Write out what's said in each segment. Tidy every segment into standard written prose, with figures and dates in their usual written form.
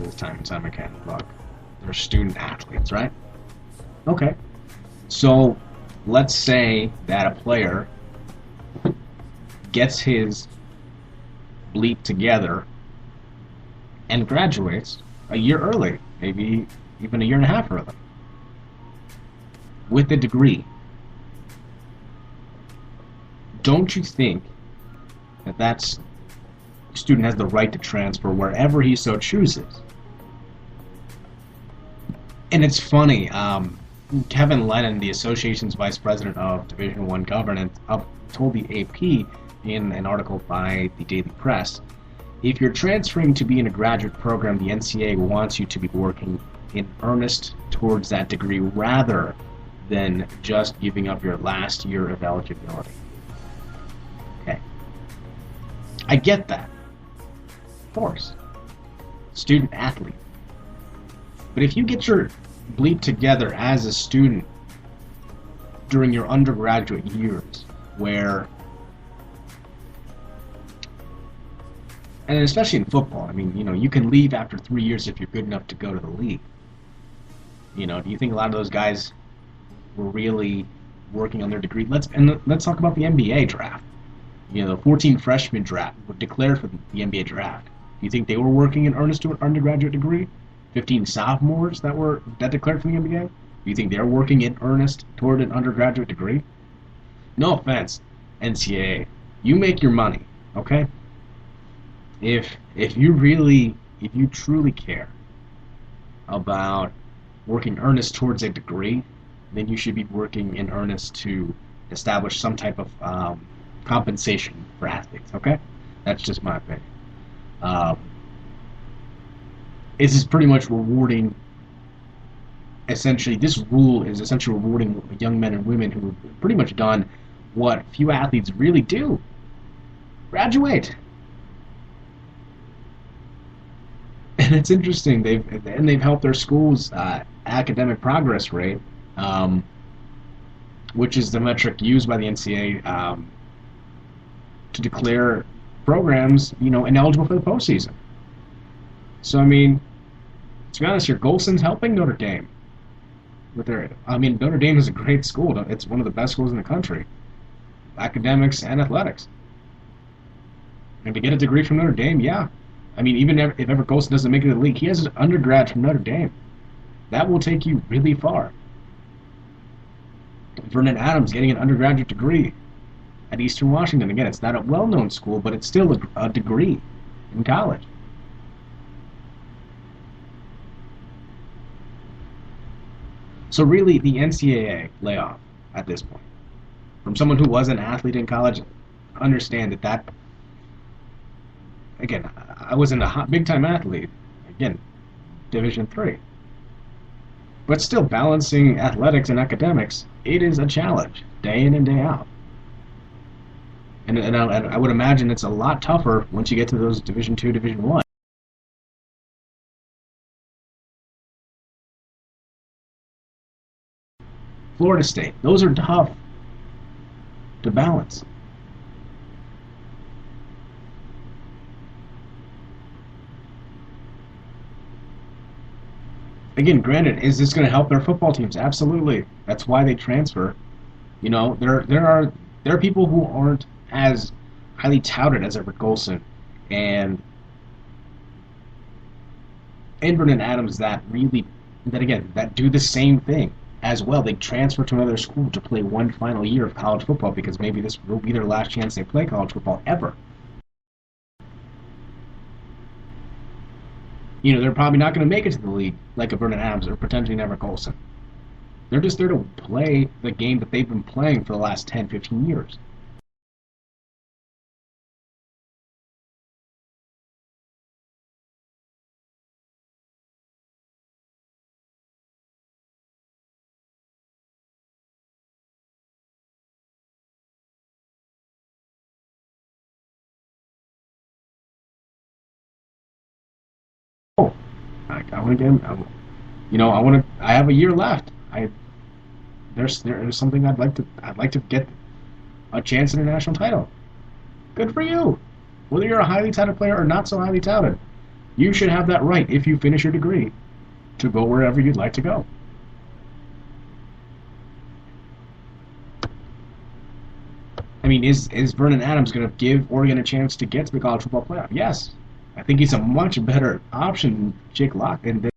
this time inside my canon book. They're student athletes, right? Okay. So let's say that a player gets his bleep together and graduates a year early, maybe even a year and a half early, with a degree. Don't you think that student has the right to transfer wherever he so chooses? And it's funny, Kevin Lennon, the association's vice president of Division I governance, told the AP in an article by the Daily Press, if you're transferring to be in a graduate program, the NCAA wants you to be working in earnest towards that degree rather than just giving up your last year of eligibility. Okay. I get that. Of course. Student athlete. But if you get your bleep together as a student during your undergraduate years, where, and especially in football, I mean, you can leave after 3 years if you're good enough to go to the league. Do you think a lot of those guys were really working on their degree? Let's talk about the NBA draft. The 14 freshmen draft were declared for the NBA draft. Do you think they were working in earnest to an undergraduate degree? 15 sophomores that declared for the NBA? Do you think they're working in earnest toward an undergraduate degree? No offense, NCAA. You make your money, okay? If you truly care about working earnest towards a degree, then you should be working in earnest to establish some type of compensation for athletes, okay? That's just my opinion. This is pretty much rewarding, this rule is essentially rewarding young men and women who have pretty much done what few athletes really do. Graduate. And it's interesting, they've helped their school's academic progress rate, which is the metric used by the NCAA to declare programs, ineligible for the postseason. So, I mean, to be honest here, Golson's helping Notre Dame. Notre Dame is a great school. It's one of the best schools in the country. Academics and athletics. And to get a degree from Notre Dame, yeah. Even if ever Golson doesn't make it to the league, he has an undergrad from Notre Dame. That will take you really far. Vernon Adams getting an undergraduate degree at Eastern Washington. Again, it's not a well-known school, but it's still a degree in college. So really, the NCAA layoff at this point, from someone who was an athlete in college, understand that again, I wasn't a big-time athlete, again, Division III. But still, balancing athletics and academics, it is a challenge, day in and day out. And I would imagine it's a lot tougher once you get to those Division II, Division I. Florida State, those are tough to balance. Again, granted, is this going to help their football teams? Absolutely. That's why they transfer. There are people who aren't as highly touted as Everett Golson and Vernon Adams that do the same thing as well. They transfer to another school to play one final year of college football because maybe this will be their last chance they play college football ever. They're probably not going to make it to the league like a Vernon Adams or potentially an Everett Golson. They're just there to play the game that they've been playing for the last 10, 15 years. Oh, I want to get him. I have a year left. There's something I'd like to get a chance at a national title. Good for you. Whether you're a highly touted player or not so highly touted, You should have that right if you finish your degree to go wherever you'd like to go. I mean, is Vernon Adams going to give Oregon a chance to get to the college football playoff? Yes. I think he's a much better option than Jake Locke. And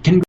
can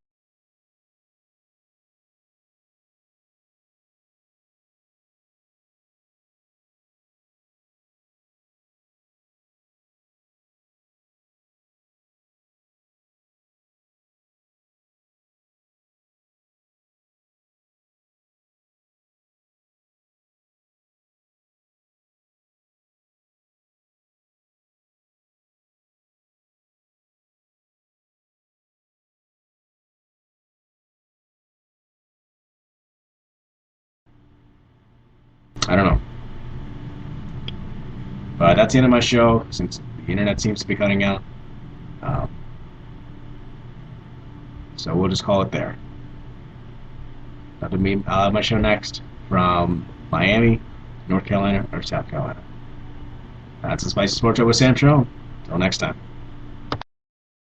I don't know. But that's the end of my show since the internet seems to be cutting out. Um, so we'll just call it there. I'll have my show next from Miami, North Carolina, or South Carolina. That's the Spicy Sports Show with Sam Trone. Until next time.